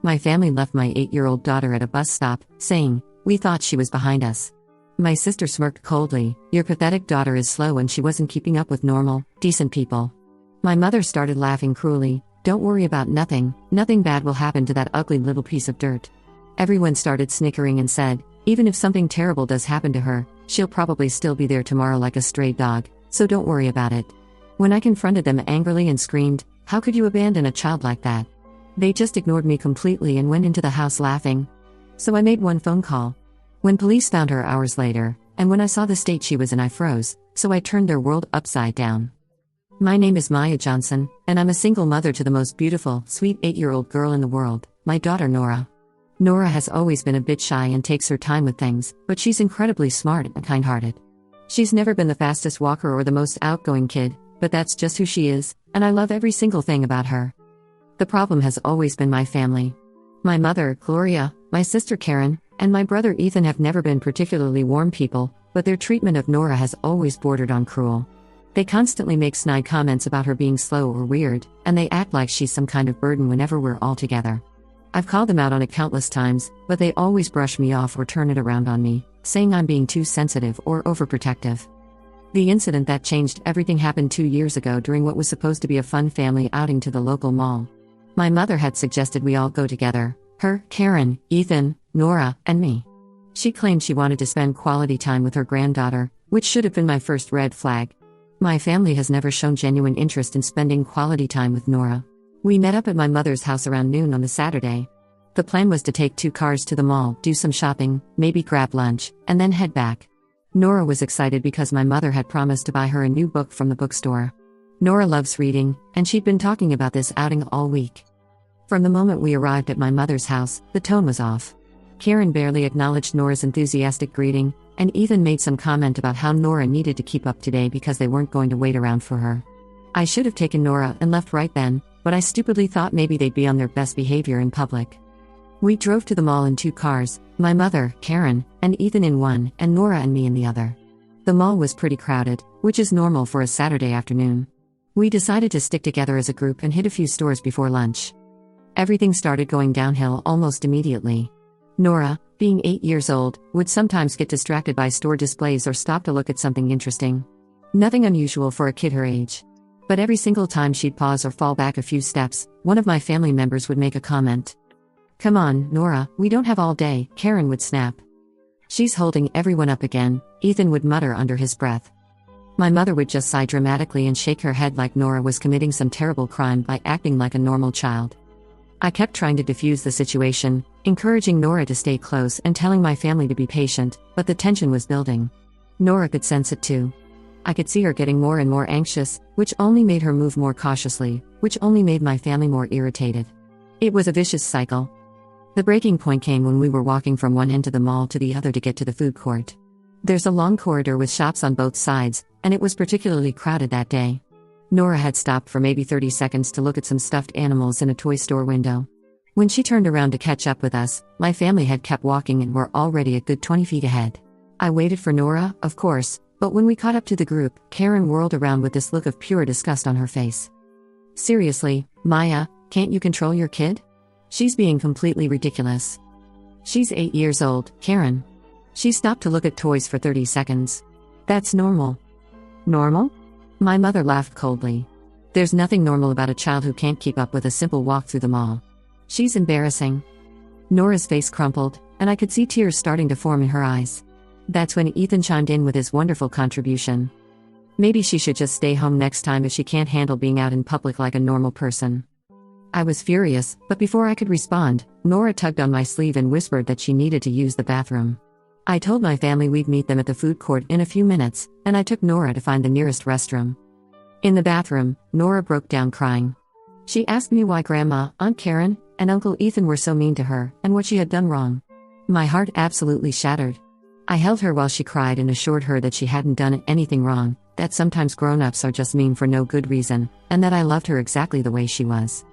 My family left my 8-year-old daughter at a bus stop, saying, "We thought she was behind us." My sister smirked coldly, "Your pathetic daughter is slow and she wasn't keeping up with normal, decent people." My mother started laughing cruelly, "Don't worry about nothing, nothing bad will happen to that ugly little piece of dirt." Everyone started snickering and said, "Even if something terrible does happen to her, she'll probably still be there tomorrow like a stray dog, so don't worry about it." When I confronted them angrily and screamed, "How could you abandon a child like that?" they just ignored me completely and went into the house laughing. So I made one phone call. When police found her hours later, and when I saw the state she was in, I froze, so I turned their world upside down. My name is Maya Johnson, and I'm a single mother to the most beautiful, sweet 8-year-old girl in the world, my daughter Nora. Nora has always been a bit shy and takes her time with things, but she's incredibly smart and kind-hearted. She's never been the fastest walker or the most outgoing kid, but that's just who she is, and I love every single thing about her. The problem has always been my family. My mother, Gloria, my sister Karen, and my brother Ethan have never been particularly warm people, but their treatment of Nora has always bordered on cruel. They constantly make snide comments about her being slow or weird, and they act like she's some kind of burden whenever we're all together. I've called them out on it countless times, but they always brush me off or turn it around on me, saying I'm being too sensitive or overprotective. The incident that changed everything happened 2 years ago during what was supposed to be a fun family outing to the local mall. My mother had suggested we all go together, her, Karen, Ethan, Nora, and me. She claimed she wanted to spend quality time with her granddaughter, which should have been my first red flag. My family has never shown genuine interest in spending quality time with Nora. We met up at my mother's house around noon on the Saturday. The plan was to take 2 cars to the mall, do some shopping, maybe grab lunch, and then head back. Nora was excited because my mother had promised to buy her a new book from the bookstore. Nora loves reading, and she'd been talking about this outing all week. From the moment we arrived at my mother's house, the tone was off. Karen barely acknowledged Nora's enthusiastic greeting, and Ethan made some comment about how Nora needed to keep up today because they weren't going to wait around for her. I should have taken Nora and left right then, but I stupidly thought maybe they'd be on their best behavior in public. We drove to the mall in 2 cars, my mother, Karen, and Ethan in one, and Nora and me in the other. The mall was pretty crowded, which is normal for a Saturday afternoon. We decided to stick together as a group and hit a few stores before lunch. Everything started going downhill almost immediately. Nora, being 8 years old, would sometimes get distracted by store displays or stop to look at something interesting. Nothing unusual for a kid her age. But every single time she'd pause or fall back a few steps, one of my family members would make a comment. "Come on, Nora, we don't have all day," Karen would snap. "She's holding everyone up again," Ethan would mutter under his breath. My mother would just sigh dramatically and shake her head like Nora was committing some terrible crime by acting like a normal child. I kept trying to defuse the situation, encouraging Nora to stay close and telling my family to be patient, but the tension was building. Nora could sense it too. I could see her getting more and more anxious, which only made her move more cautiously, which only made my family more irritated. It was a vicious cycle. The breaking point came when we were walking from one end of the mall to the other to get to the food court. There's a long corridor with shops on both sides, and it was particularly crowded that day. Nora had stopped for maybe 30 seconds to look at some stuffed animals in a toy store window. When she turned around to catch up with us, my family had kept walking and were already a good 20 feet ahead. I waited for Nora, of course, but when we caught up to the group, Karen whirled around with this look of pure disgust on her face. "Seriously, Maya, can't you control your kid? She's being completely ridiculous. She's 8 years old, Karen." She stopped to look at toys for 30 seconds. "That's normal." "Normal?" My mother laughed coldly. "There's nothing normal about a child who can't keep up with a simple walk through the mall. She's embarrassing." Nora's face crumpled, and I could see tears starting to form in her eyes. That's when Ethan chimed in with his wonderful contribution. "Maybe she should just stay home next time if she can't handle being out in public like a normal person." I was furious, but before I could respond, Nora tugged on my sleeve and whispered that she needed to use the bathroom. I told my family we'd meet them at the food court in a few minutes, and I took Nora to find the nearest restroom. In the bathroom, Nora broke down crying. She asked me why Grandma, Aunt Karen, and Uncle Ethan were so mean to her, and what she had done wrong. My heart absolutely shattered. I held her while she cried and assured her that she hadn't done anything wrong, that sometimes grown-ups are just mean for no good reason, and that I loved her exactly the way she was.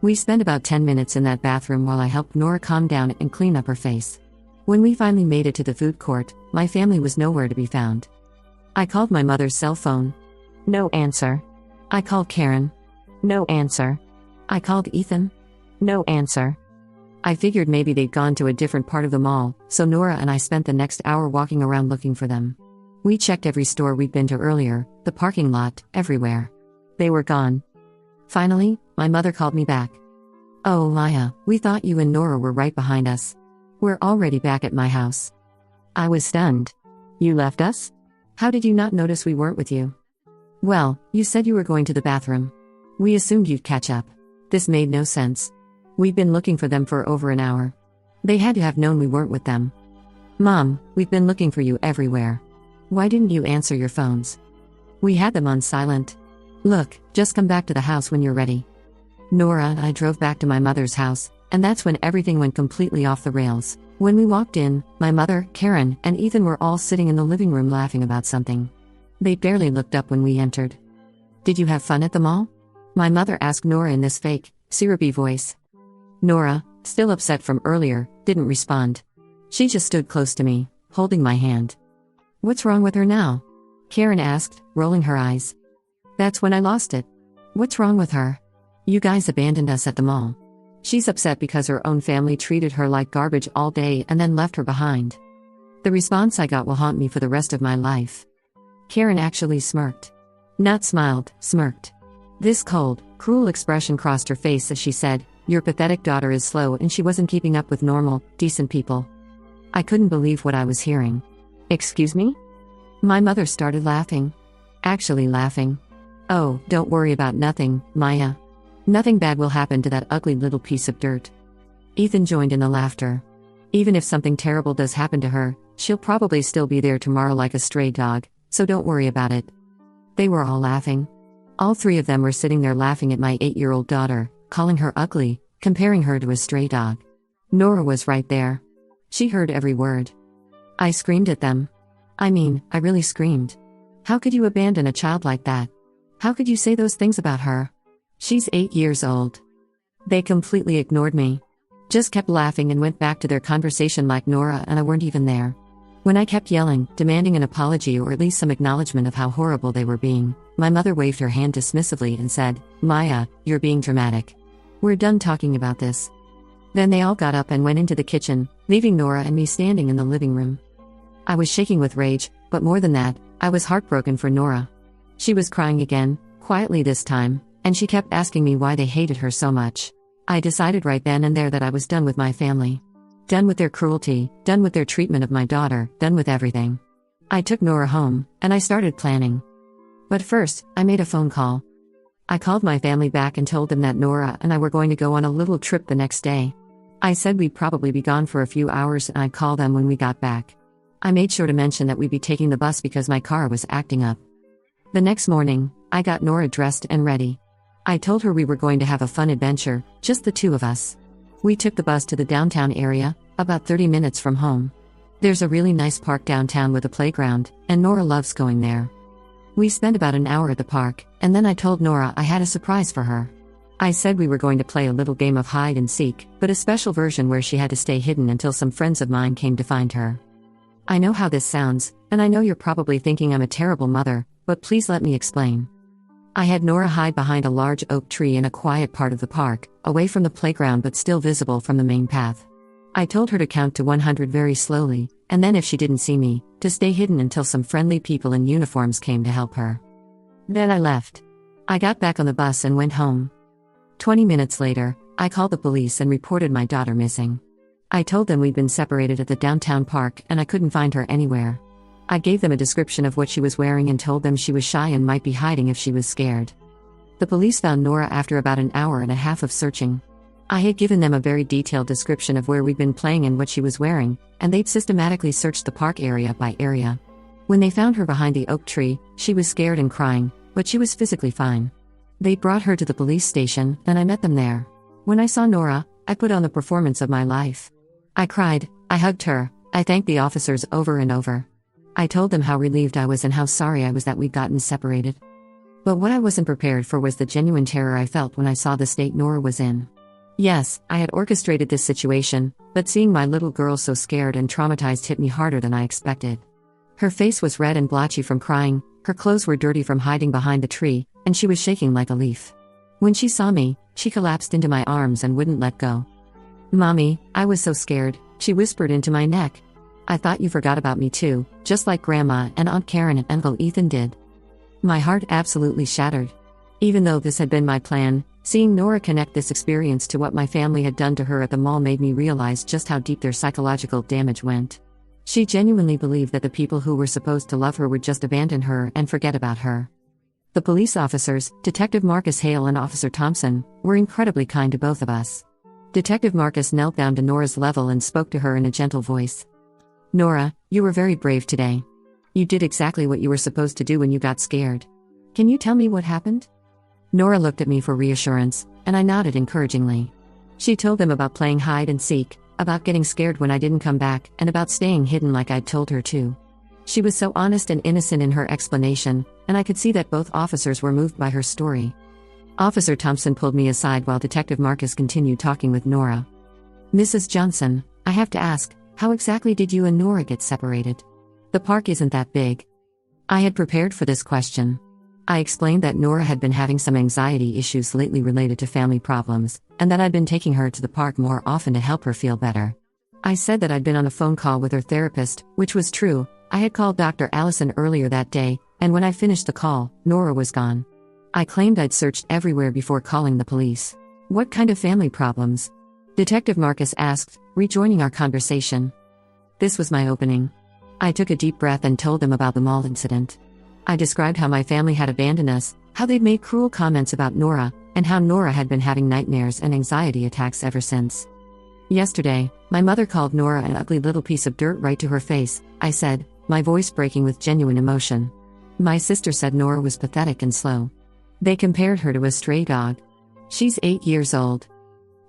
We spent about 10 minutes in that bathroom while I helped Nora calm down and clean up her face. When we finally made it to the food court, my family was nowhere to be found. I called my mother's cell phone. No answer. I called Karen. No answer. I called Ethan. No answer. I figured maybe they'd gone to a different part of the mall, so Nora and I spent the next hour walking around looking for them. We checked every store we'd been to earlier, the parking lot, everywhere. They were gone. Finally, my mother called me back. "Oh, Maya, we thought you and Nora were right behind us. We're already back at my house." I was stunned. "You left us? How did you not notice we weren't with you?" "Well, you said you were going to the bathroom. We assumed you'd catch up." This made no sense. We'd been looking for them for over an hour. They had to have known we weren't with them. "Mom, we've been looking for you everywhere. Why didn't you answer your phones?" "We had them on silent." "Look, just come back to the house when you're ready." Nora and I drove back to my mother's house, and that's when everything went completely off the rails. When we walked in, my mother, Karen, and Ethan were all sitting in the living room laughing about something. They barely looked up when we entered. "Did you have fun at the mall?" My mother asked Nora in this fake, syrupy voice. Nora, still upset from earlier, didn't respond. She just stood close to me, holding my hand. "What's wrong with her now?" Karen asked, rolling her eyes. "That's when I lost it." "What's wrong with her?" "You guys abandoned us at the mall. She's upset because her own family treated her like garbage all day and then left her behind. The response I got will haunt me for the rest of my life." Karen actually smirked. Not smiled, smirked. This cold, cruel expression crossed her face as she said, "Your pathetic daughter is slow and she wasn't keeping up with normal, decent people." I couldn't believe what I was hearing. "Excuse me?" My mother started laughing. Actually laughing. "Oh, don't worry about nothing, Maya. Nothing bad will happen to that ugly little piece of dirt." Ethan joined in the laughter. "Even if something terrible does happen to her, she'll probably still be there tomorrow like a stray dog, so don't worry about it." They were all laughing. All three of them were sitting there laughing at my 8-year-old daughter, calling her ugly, comparing her to a stray dog. Nora was right there. She heard every word. I screamed at them. I mean, I really screamed. How could you abandon a child like that? How could you say those things about her? She's 8 years old. They completely ignored me. Just kept laughing and went back to their conversation like Nora and I weren't even there. When I kept yelling, demanding an apology or at least some acknowledgement of how horrible they were being, my mother waved her hand dismissively and said, "Maya, you're being dramatic. We're done talking about this." Then they all got up and went into the kitchen, leaving Nora and me standing in the living room. I was shaking with rage, but more than that, I was heartbroken for Nora. She was crying again, quietly this time, and she kept asking me why they hated her so much. I decided right then and there that I was done with my family. Done with their cruelty, done with their treatment of my daughter, done with everything. I took Nora home, and I started planning. But first, I made a phone call. I called my family back and told them that Nora and I were going to go on a little trip the next day. I said we'd probably be gone for a few hours and I'd call them when we got back. I made sure to mention that we'd be taking the bus because my car was acting up. The next morning, I got Nora dressed and ready. I told her we were going to have a fun adventure, just the two of us. We took the bus to the downtown area, about 30 minutes from home. There's a really nice park downtown with a playground, and Nora loves going there. We spent about an hour at the park, and then I told Nora I had a surprise for her. I said we were going to play a little game of hide and seek, but a special version where she had to stay hidden until some friends of mine came to find her. I know how this sounds, and I know you're probably thinking I'm a terrible mother, but please let me explain. I had Nora hide behind a large oak tree in a quiet part of the park, away from the playground but still visible from the main path. I told her to count to 100 very slowly, and then if she didn't see me, to stay hidden until some friendly people in uniforms came to help her. Then I left. I got back on the bus and went home. 20 minutes later, I called the police and reported my daughter missing. I told them we'd been separated at the downtown park and I couldn't find her anywhere. I gave them a description of what she was wearing and told them she was shy and might be hiding if she was scared. The police found Nora after about an hour and a half of searching. I had given them a very detailed description of where we'd been playing and what she was wearing, and they'd systematically searched the park area by area. When they found her behind the oak tree, she was scared and crying, but she was physically fine. They brought her to the police station, and I met them there. When I saw Nora, I put on the performance of my life. I cried, I hugged her, I thanked the officers over and over. I told them how relieved I was and how sorry I was that we'd gotten separated. But what I wasn't prepared for was the genuine terror I felt when I saw the state Nora was in. Yes, I had orchestrated this situation, but seeing my little girl so scared and traumatized hit me harder than I expected. Her face was red and blotchy from crying, her clothes were dirty from hiding behind the tree, and she was shaking like a leaf. When she saw me, she collapsed into my arms and wouldn't let go. Mommy, I was so scared, she whispered into my neck. I thought you forgot about me too, just like Grandma and Aunt Karen and Uncle Ethan did. My heart absolutely shattered. Even though this had been my plan, seeing Nora connect this experience to what my family had done to her at the mall made me realize just how deep their psychological damage went. She genuinely believed that the people who were supposed to love her would just abandon her and forget about her. The police officers, Detective Marcus Hale and Officer Thompson, were incredibly kind to both of us. Detective Marcus knelt down to Nora's level and spoke to her in a gentle voice. Nora, you were very brave today. You did exactly what you were supposed to do when you got scared. Can you tell me what happened? Nora looked at me for reassurance, and I nodded encouragingly. She told them about playing hide and seek, about getting scared when I didn't come back, and about staying hidden like I'd told her to. She was so honest and innocent in her explanation, and I could see that both officers were moved by her story. Officer Thompson pulled me aside while Detective Marcus continued talking with Nora. Mrs. Johnson, I have to ask, how exactly did you and Nora get separated? The park isn't that big. I had prepared for this question. I explained that Nora had been having some anxiety issues lately related to family problems, and that I'd been taking her to the park more often to help her feel better. I said that I'd been on a phone call with her therapist, which was true. I had called Dr. Allison earlier that day, and when I finished the call, Nora was gone. I claimed I'd searched everywhere before calling the police. What kind of family problems? Detective Marcus asked, rejoining our conversation. This was my opening. I took a deep breath and told them about the mall incident. I described how my family had abandoned us, how they'd made cruel comments about Nora, and how Nora had been having nightmares and anxiety attacks ever since. Yesterday, my mother called Nora an ugly little piece of dirt right to her face, I said, my voice breaking with genuine emotion. My sister said Nora was pathetic and slow. They compared her to a stray dog. She's 8 years old.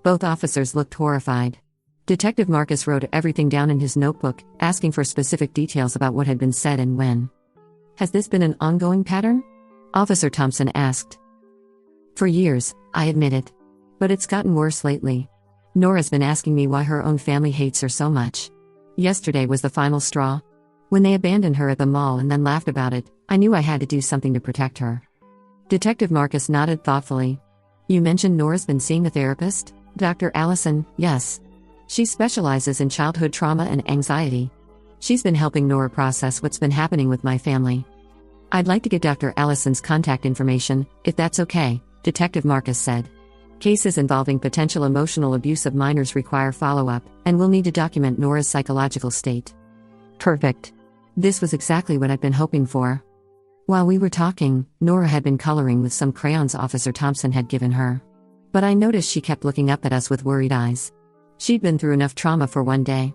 Both officers looked horrified. Detective Marcus wrote everything down in his notebook, asking for specific details about what had been said and when. Has this been an ongoing pattern? Officer Thompson asked. For years, I admit it. But it's gotten worse lately. Nora's been asking me why her own family hates her so much. Yesterday was the final straw. When they abandoned her at the mall and then laughed about it, I knew I had to do something to protect her. Detective Marcus nodded thoughtfully. You mentioned Nora's been seeing a therapist? Dr. Allison, yes. She specializes in childhood trauma and anxiety. She's been helping Nora process what's been happening with my family. I'd like to get Dr. Allison's contact information, if that's okay, Detective Marcus said. Cases involving potential emotional abuse of minors require follow-up, and we'll need to document Nora's psychological state. Perfect. This was exactly what I'd been hoping for. While we were talking, Nora had been coloring with some crayons Officer Thompson had given her. But I noticed she kept looking up at us with worried eyes. She'd been through enough trauma for one day.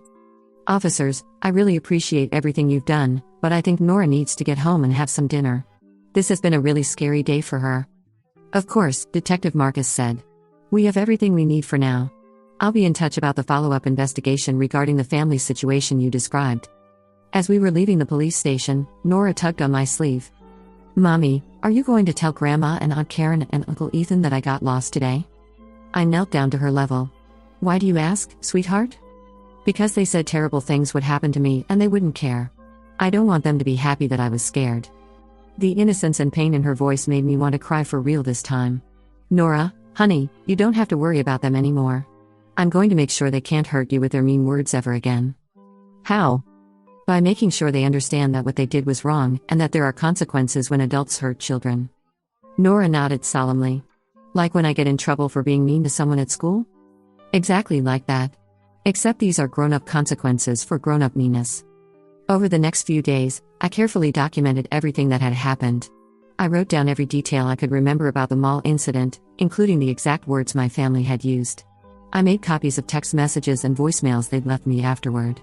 Officers, I really appreciate everything you've done, but I think Nora needs to get home and have some dinner. This has been a really scary day for her. Of course, Detective Marcus said. We have everything we need for now. I'll be in touch about the follow-up investigation regarding the family situation you described. As we were leaving the police station, Nora tugged on my sleeve. Mommy, are you going to tell Grandma and Aunt Karen and Uncle Ethan that I got lost today? I knelt down to her level. Why do you ask, sweetheart? Because they said terrible things would happen to me and they wouldn't care. I don't want them to be happy that I was scared. The innocence and pain in her voice made me want to cry for real this time. Nora, honey, you don't have to worry about them anymore. I'm going to make sure they can't hurt you with their mean words ever again. How? By making sure they understand that what they did was wrong and that there are consequences when adults hurt children. Nora nodded solemnly. Like when I get in trouble for being mean to someone at school? Exactly like that. Except these are grown-up consequences for grown-up meanness. Over the next few days, I carefully documented everything that had happened. I wrote down every detail I could remember about the mall incident, including the exact words my family had used. I made copies of text messages and voicemails they'd left me afterward.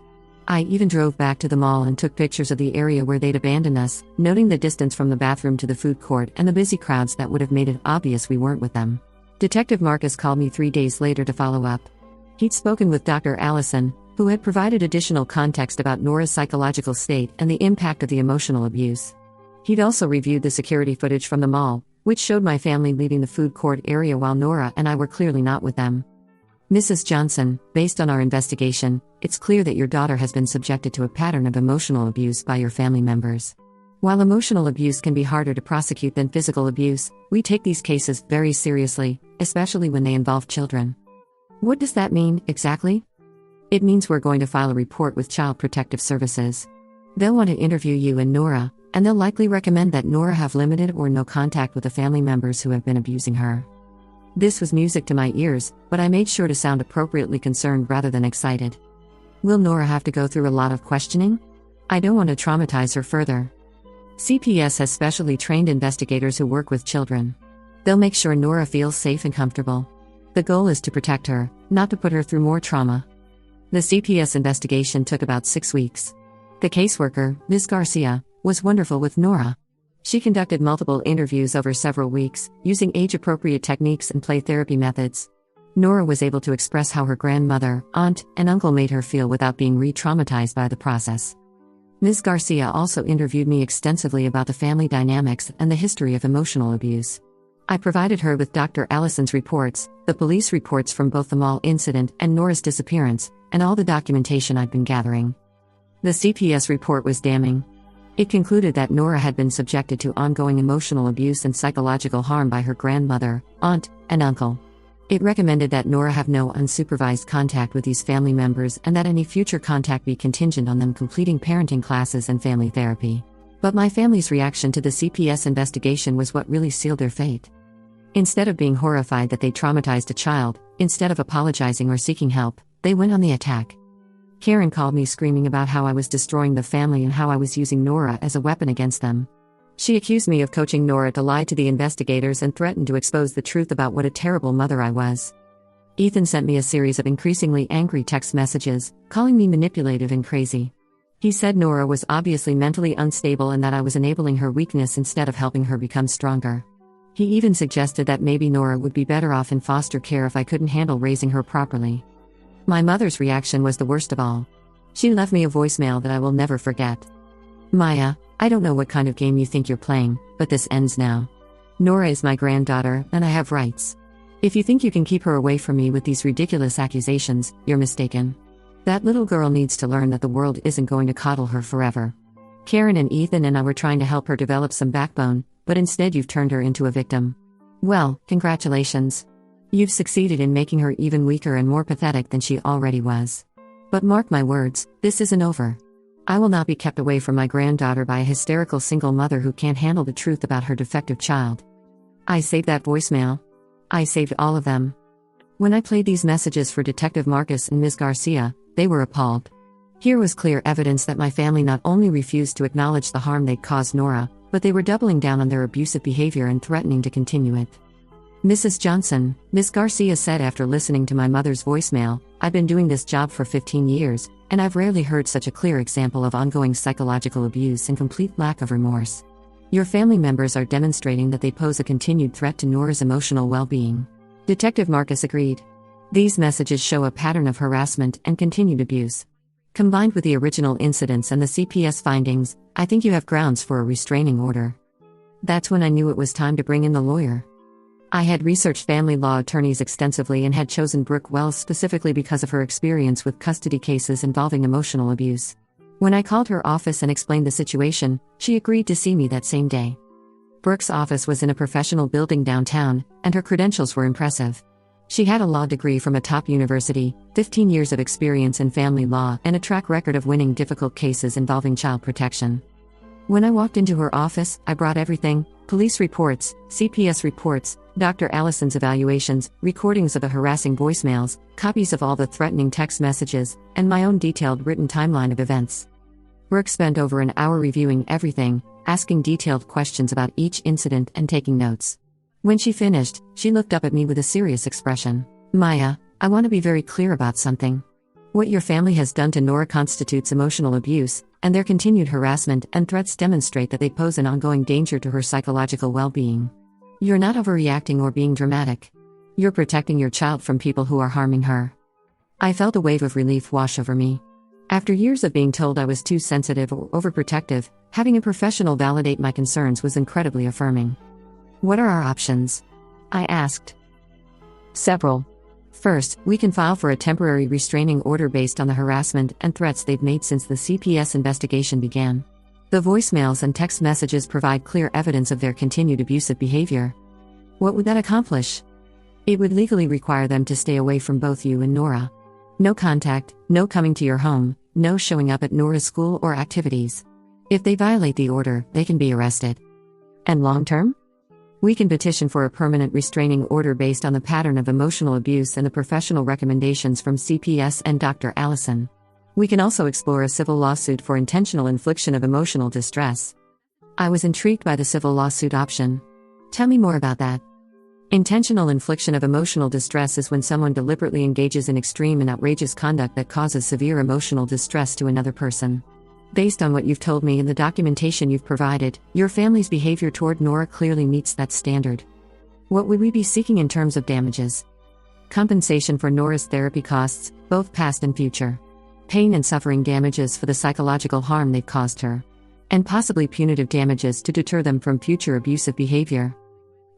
I even drove back to the mall and took pictures of the area where they'd abandoned us, noting the distance from the bathroom to the food court and the busy crowds that would have made it obvious we weren't with them. Detective Marcus called me 3 days later to follow up. He'd spoken with Dr. Allison, who had provided additional context about Nora's psychological state and the impact of the emotional abuse. He'd also reviewed the security footage from the mall, which showed my family leaving the food court area while Nora and I were clearly not with them. Mrs. Johnson, based on our investigation, it's clear that your daughter has been subjected to a pattern of emotional abuse by your family members. While emotional abuse can be harder to prosecute than physical abuse, we take these cases very seriously, especially when they involve children. What does that mean, exactly? It means we're going to file a report with Child Protective Services. They'll want to interview you and Nora, and they'll likely recommend that Nora have limited or no contact with the family members who have been abusing her. This was music to my ears, but I made sure to sound appropriately concerned rather than excited. Will Nora have to go through a lot of questioning? I don't want to traumatize her further. CPS has specially trained investigators who work with children. They'll make sure Nora feels safe and comfortable. The goal is to protect her, not to put her through more trauma. The CPS investigation took about 6 weeks. The caseworker, Ms. Garcia, was wonderful with Nora. She conducted multiple interviews over several weeks, using age-appropriate techniques and play therapy methods. Nora was able to express how her grandmother, aunt, and uncle made her feel without being re-traumatized by the process. Ms. Garcia also interviewed me extensively about the family dynamics and the history of emotional abuse. I provided her with Dr. Allison's reports, the police reports from both the mall incident and Nora's disappearance, and all the documentation I'd been gathering. The CPS report was damning. It concluded that Nora had been subjected to ongoing emotional abuse and psychological harm by her grandmother, aunt, and uncle. It recommended that Nora have no unsupervised contact with these family members and that any future contact be contingent on them completing parenting classes and family therapy. But my family's reaction to the CPS investigation was what really sealed their fate. Instead of being horrified that they traumatized a child, instead of apologizing or seeking help, they went on the attack. Karen called me screaming about how I was destroying the family and how I was using Nora as a weapon against them. She accused me of coaching Nora to lie to the investigators and threatened to expose the truth about what a terrible mother I was. Ethan sent me a series of increasingly angry text messages, calling me manipulative and crazy. He said Nora was obviously mentally unstable and that I was enabling her weakness instead of helping her become stronger. He even suggested that maybe Nora would be better off in foster care if I couldn't handle raising her properly. My mother's reaction was the worst of all. She left me a voicemail that I will never forget. Maya, I don't know what kind of game you think you're playing, but this ends now. Nora is my granddaughter, and I have rights. If you think you can keep her away from me with these ridiculous accusations, you're mistaken. That little girl needs to learn that the world isn't going to coddle her forever. Karen and Ethan and I were trying to help her develop some backbone, but instead you've turned her into a victim. Well, congratulations. You've succeeded in making her even weaker and more pathetic than she already was. But mark my words, this isn't over. I will not be kept away from my granddaughter by a hysterical single mother who can't handle the truth about her defective child. I saved that voicemail. I saved all of them. When I played these messages for Detective Marcus and Ms. Garcia, they were appalled. Here was clear evidence that my family not only refused to acknowledge the harm they'd caused Nora, but they were doubling down on their abusive behavior and threatening to continue it. Mrs. Johnson, Ms. Garcia said after listening to my mother's voicemail, I've been doing this job for 15 years, and I've rarely heard such a clear example of ongoing psychological abuse and complete lack of remorse. Your family members are demonstrating that they pose a continued threat to Nora's emotional well-being. Detective Marcus agreed. These messages show a pattern of harassment and continued abuse. Combined with the original incidents and the CPS findings, I think you have grounds for a restraining order. That's when I knew it was time to bring in the lawyer. I had researched family law attorneys extensively and had chosen Brooke Wells specifically because of her experience with custody cases involving emotional abuse. When I called her office and explained the situation, she agreed to see me that same day. Brooke's office was in a professional building downtown, and her credentials were impressive. She had a law degree from a top university, 15 years of experience in family law, and a track record of winning difficult cases involving child protection. When I walked into her office, I brought everything: police reports, CPS reports, Dr. Allison's evaluations, recordings of the harassing voicemails, copies of all the threatening text messages, and my own detailed written timeline of events. Brooke spent over an hour reviewing everything, asking detailed questions about each incident and taking notes. When she finished, she looked up at me with a serious expression. Maya, I want to be very clear about something. What your family has done to Nora constitutes emotional abuse, and their continued harassment and threats demonstrate that they pose an ongoing danger to her psychological well-being. You're not overreacting or being dramatic. You're protecting your child from people who are harming her. I felt a wave of relief wash over me. After years of being told I was too sensitive or overprotective, having a professional validate my concerns was incredibly affirming. What are our options? I asked. Several. First, we can file for a temporary restraining order based on the harassment and threats they've made since the CPS investigation began. The voicemails and text messages provide clear evidence of their continued abusive behavior. What would that accomplish? It would legally require them to stay away from both you and Nora. No contact, no coming to your home, no showing up at Nora's school or activities. If they violate the order, they can be arrested. And long term? We can petition for a permanent restraining order based on the pattern of emotional abuse and the professional recommendations from CPS and Dr. Allison. We can also explore a civil lawsuit for intentional infliction of emotional distress. I was intrigued by the civil lawsuit option. Tell me more about that. Intentional infliction of emotional distress is when someone deliberately engages in extreme and outrageous conduct that causes severe emotional distress to another person. Based on what you've told me and the documentation you've provided, your family's behavior toward Nora clearly meets that standard. What would we be seeking in terms of damages? Compensation for Nora's therapy costs, both past and future. Pain and suffering damages for the psychological harm they've caused her. And possibly punitive damages to deter them from future abusive behavior.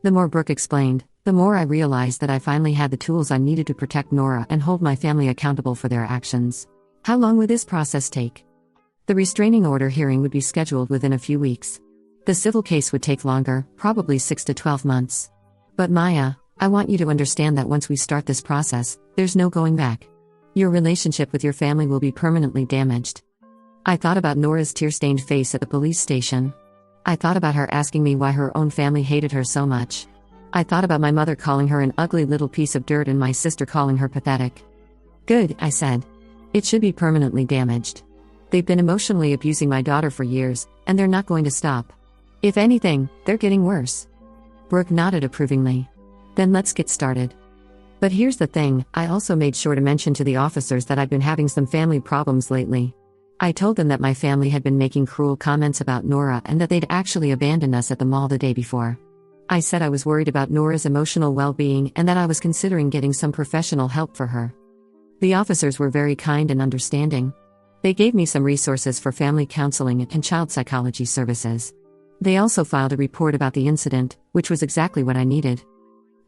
The more Brooke explained, the more I realized that I finally had the tools I needed to protect Nora and hold my family accountable for their actions. How long would this process take? The restraining order hearing would be scheduled within a few weeks. The civil case would take longer, probably 6 to 12 months. But Maya, I want you to understand that once we start this process, there's no going back. Your relationship with your family will be permanently damaged. I thought about Nora's tear-stained face at the police station. I thought about her asking me why her own family hated her so much. I thought about my mother calling her an ugly little piece of dirt and my sister calling her pathetic. Good, I said. It should be permanently damaged. They've been emotionally abusing my daughter for years, and they're not going to stop. If anything, they're getting worse. Brooke nodded approvingly. Then let's get started. But here's the thing, I also made sure to mention to the officers that I'd been having some family problems lately. I told them that my family had been making cruel comments about Nora and that they'd actually abandoned us at the mall the day before. I said I was worried about Nora's emotional well-being and that I was considering getting some professional help for her. The officers were very kind and understanding. They gave me some resources for family counseling and child psychology services. They also filed a report about the incident, which was exactly what I needed.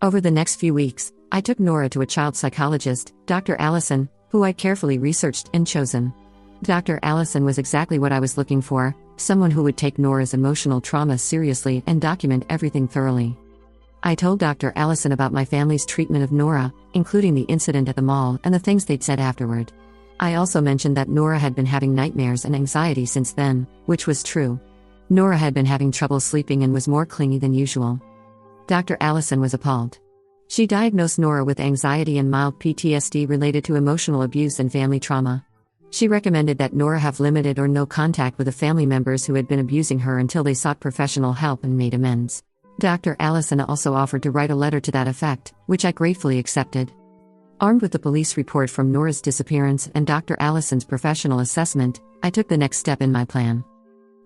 Over the next few weeks, I took Nora to a child psychologist, Dr. Allison, who I carefully researched and chosen. Dr. Allison was exactly what I was looking for, someone who would take Nora's emotional trauma seriously and document everything thoroughly. I told Dr. Allison about my family's treatment of Nora, including the incident at the mall and the things they'd said afterward. I also mentioned that Nora had been having nightmares and anxiety since then, which was true. Nora had been having trouble sleeping and was more clingy than usual. Dr. Allison was appalled. She diagnosed Nora with anxiety and mild PTSD related to emotional abuse and family trauma. She recommended that Nora have limited or no contact with the family members who had been abusing her until they sought professional help and made amends. Dr. Allison also offered to write a letter to that effect, which I gratefully accepted. Armed with the police report from Nora's disappearance and Dr. Allison's professional assessment, I took the next step in my plan.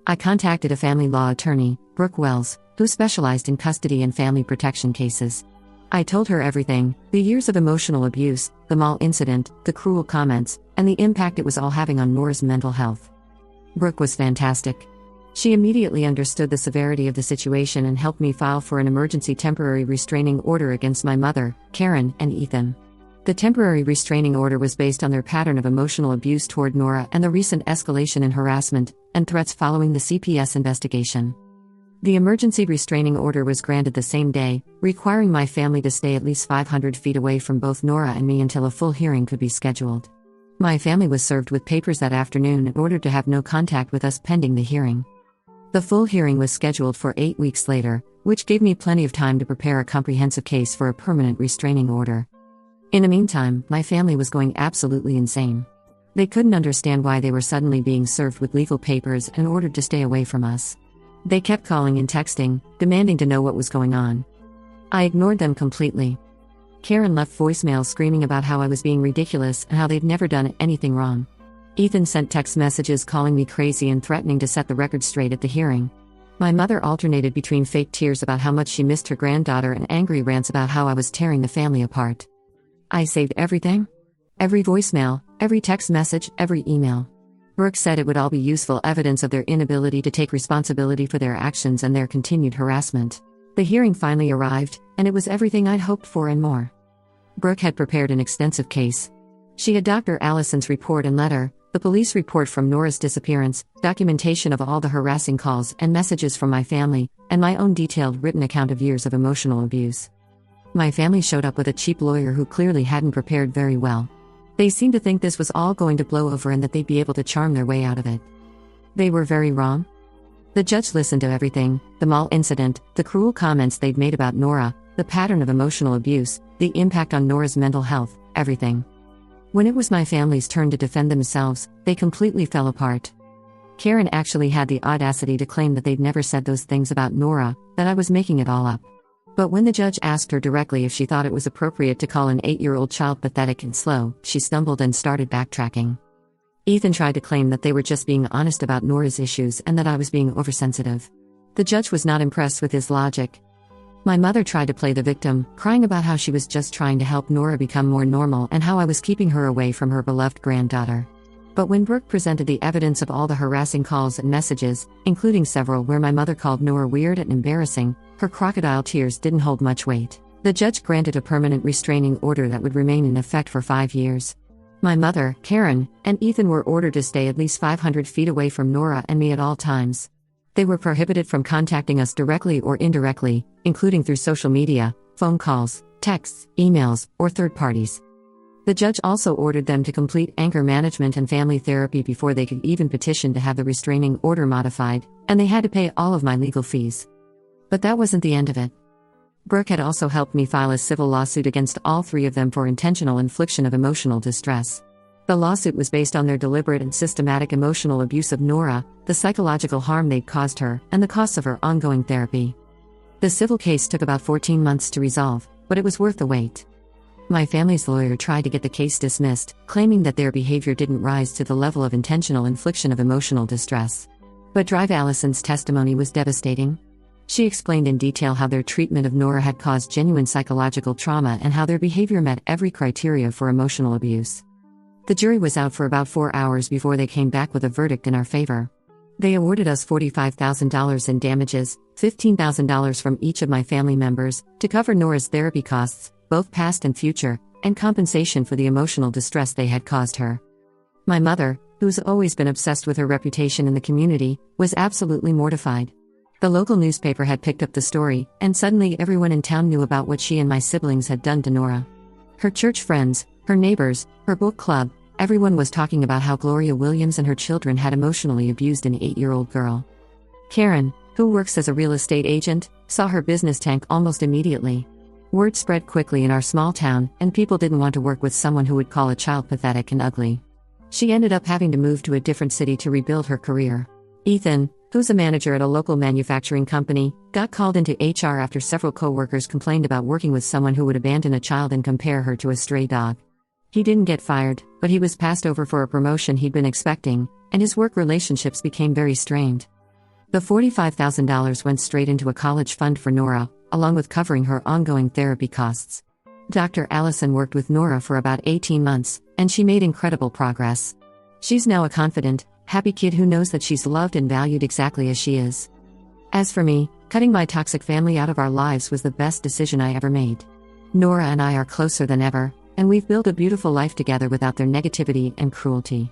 I contacted a family law attorney, Brooke Wells, who specialized in custody and family protection cases. I told her everything, the years of emotional abuse, the mall incident, the cruel comments, and the impact it was all having on Nora's mental health. Brooke was fantastic. She immediately understood the severity of the situation and helped me file for an emergency temporary restraining order against my mother, Karen, and Ethan. The temporary restraining order was based on their pattern of emotional abuse toward Nora and the recent escalation in harassment and threats following the CPS investigation. The emergency restraining order was granted the same day, requiring my family to stay at least 500 feet away from both Nora and me until a full hearing could be scheduled. My family was served with papers that afternoon in order to have no contact with us pending the hearing. The full hearing was scheduled for 8 weeks later, which gave me plenty of time to prepare a comprehensive case for a permanent restraining order. In the meantime, my family was going absolutely insane. They couldn't understand why they were suddenly being served with legal papers and ordered to stay away from us. They kept calling and texting, demanding to know what was going on. I ignored them completely. Karen left voicemails screaming about how I was being ridiculous and how they'd never done anything wrong. Ethan sent text messages calling me crazy and threatening to set the record straight at the hearing. My mother alternated between fake tears about how much she missed her granddaughter and angry rants about how I was tearing the family apart. I saved everything. Every voicemail, every text message, every email. Brooke said it would all be useful evidence of their inability to take responsibility for their actions and their continued harassment. The hearing finally arrived, and it was everything I'd hoped for and more. Brooke had prepared an extensive case. She had Dr. Allison's report and letter, the police report from Nora's disappearance, documentation of all the harassing calls and messages from my family, and my own detailed written account of years of emotional abuse. My family showed up with a cheap lawyer who clearly hadn't prepared very well. They seemed to think this was all going to blow over and that they'd be able to charm their way out of it. They were very wrong. The judge listened to everything: the mall incident, the cruel comments they'd made about Nora, the pattern of emotional abuse, the impact on Nora's mental health, everything. When it was my family's turn to defend themselves, they completely fell apart. Karen actually had the audacity to claim that they'd never said those things about Nora, that I was making it all up. But when the judge asked her directly if she thought it was appropriate to call an 8-year-old child pathetic and slow, she stumbled and started backtracking. Ethan tried to claim that they were just being honest about Nora's issues and that I was being oversensitive. The judge was not impressed with his logic. My mother tried to play the victim, crying about how she was just trying to help Nora become more normal and how I was keeping her away from her beloved granddaughter. But when Brooke presented the evidence of all the harassing calls and messages, including several where my mother called Nora weird and embarrassing, her crocodile tears didn't hold much weight. The judge granted a permanent restraining order that would remain in effect for 5 years. My mother, Karen, and Ethan were ordered to stay at least 500 feet away from Nora and me at all times. They were prohibited from contacting us directly or indirectly, including through social media, phone calls, texts, emails, or third parties. The judge also ordered them to complete anger management and family therapy before they could even petition to have the restraining order modified, and they had to pay all of my legal fees. But that wasn't the end of it. Brooke had also helped me file a civil lawsuit against all 3 of them for intentional infliction of emotional distress. The lawsuit was based on their deliberate and systematic emotional abuse of Nora, the psychological harm they'd caused her, and the costs of her ongoing therapy. The civil case took about 14 months to resolve, but it was worth the wait. My family's lawyer tried to get the case dismissed, claiming that their behavior didn't rise to the level of intentional infliction of emotional distress. But Drive Allison's testimony was devastating. She explained in detail how their treatment of Nora had caused genuine psychological trauma and how their behavior met every criteria for emotional abuse. The jury was out for about 4 hours before they came back with a verdict in our favor. They awarded us $45,000 in damages, $15,000 from each of my family members, to cover Nora's therapy costs, both past and future, and compensation for the emotional distress they had caused her. My mother, who's always been obsessed with her reputation in the community, was absolutely mortified. The local newspaper had picked up the story, and suddenly everyone in town knew about what she and my siblings had done to Nora. Her church friends, her neighbors, her book club, everyone was talking about how Gloria Williams and her children had emotionally abused an 8-year-old girl. Karen, who works as a real estate agent, saw her business tank almost immediately. Word spread quickly in our small town, and people didn't want to work with someone who would call a child pathetic and ugly. She ended up having to move to a different city to rebuild her career. Ethan, who's a manager at a local manufacturing company, got called into HR after several co-workers complained about working with someone who would abandon a child and compare her to a stray dog. He didn't get fired, but he was passed over for a promotion he'd been expecting, and his work relationships became very strained. The $45,000 went straight into a college fund for Nora, along with covering her ongoing therapy costs. Dr. Allison worked with Nora for about 18 months, and she made incredible progress. She's now a confident, happy kid who knows that she's loved and valued exactly as she is. As for me, cutting my toxic family out of our lives was the best decision I ever made. Nora and I are closer than ever, and we've built a beautiful life together without their negativity and cruelty.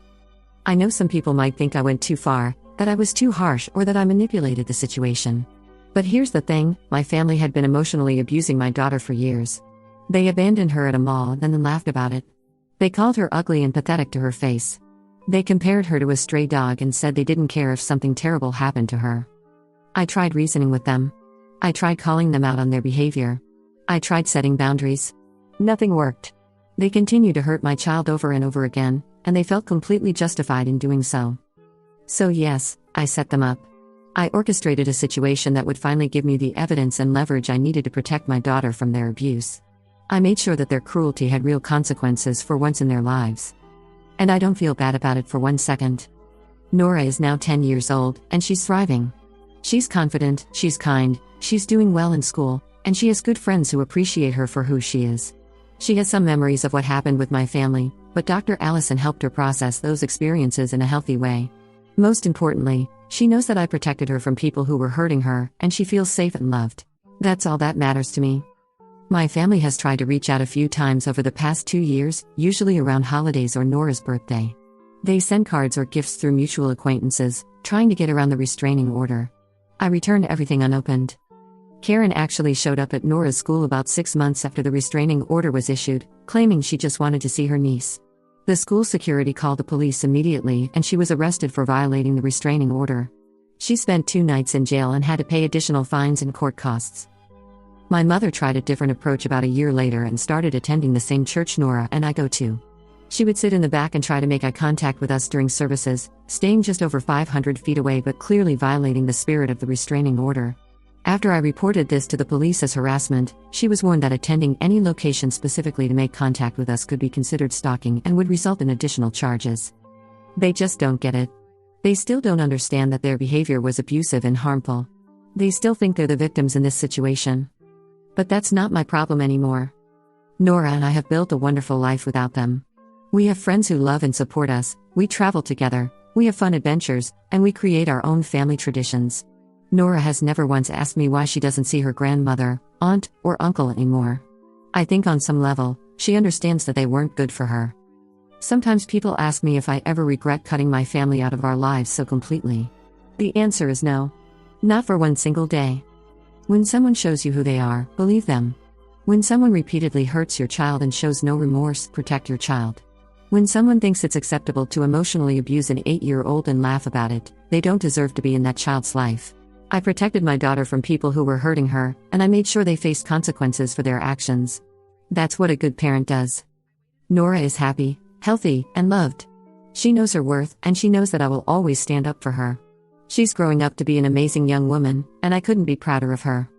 I know some people might think I went too far, that I was too harsh, or that I manipulated the situation. But here's the thing, my family had been emotionally abusing my daughter for years. They abandoned her at a mall and then laughed about it. They called her ugly and pathetic to her face. They compared her to a stray dog and said they didn't care if something terrible happened to her. I tried reasoning with them. I tried calling them out on their behavior. I tried setting boundaries. Nothing worked. They continued to hurt my child over and over again, and they felt completely justified in doing so. So yes, I set them up. I orchestrated a situation that would finally give me the evidence and leverage I needed to protect my daughter from their abuse. I made sure that their cruelty had real consequences for once in their lives. And I don't feel bad about it for 1 second. Nora is now 10 years old, and she's thriving. She's confident, she's kind, she's doing well in school, and she has good friends who appreciate her for who she is. She has some memories of what happened with my family, but Dr. Allison helped her process those experiences in a healthy way. Most importantly, she knows that I protected her from people who were hurting her, and she feels safe and loved. That's all that matters to me. My family has tried to reach out a few times over the past 2 years, usually around holidays or Nora's birthday. They send cards or gifts through mutual acquaintances, trying to get around the restraining order. I returned everything unopened. Karen actually showed up at Nora's school about 6 months after the restraining order was issued, claiming she just wanted to see her niece. The school security called the police immediately and she was arrested for violating the restraining order. She spent 2 nights in jail and had to pay additional fines and court costs. My mother tried a different approach about a year later and started attending the same church Nora and I go to. She would sit in the back and try to make eye contact with us during services, staying just over 500 feet away but clearly violating the spirit of the restraining order. After I reported this to the police as harassment, she was warned that attending any location specifically to make contact with us could be considered stalking and would result in additional charges. They just don't get it. They still don't understand that their behavior was abusive and harmful. They still think they're the victims in this situation. But that's not my problem anymore. Nora and I have built a wonderful life without them. We have friends who love and support us, we travel together, we have fun adventures, and we create our own family traditions. Nora has never once asked me why she doesn't see her grandmother, aunt, or uncle anymore. I think on some level, she understands that they weren't good for her. Sometimes people ask me if I ever regret cutting my family out of our lives so completely. The answer is no. Not for one single day. When someone shows you who they are, believe them. When someone repeatedly hurts your child and shows no remorse, protect your child. When someone thinks it's acceptable to emotionally abuse an 8-year-old and laugh about it, they don't deserve to be in that child's life. I protected my daughter from people who were hurting her, and I made sure they faced consequences for their actions. That's what a good parent does. Nora is happy, healthy, and loved. She knows her worth, and she knows that I will always stand up for her. She's growing up to be an amazing young woman, and I couldn't be prouder of her.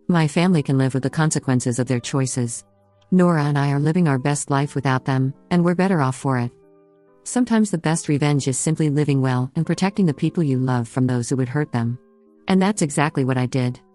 My family can live with the consequences of their choices. Nora and I are living our best life without them, and we're better off for it. Sometimes the best revenge is simply living well and protecting the people you love from those who would hurt them. And that's exactly what I did.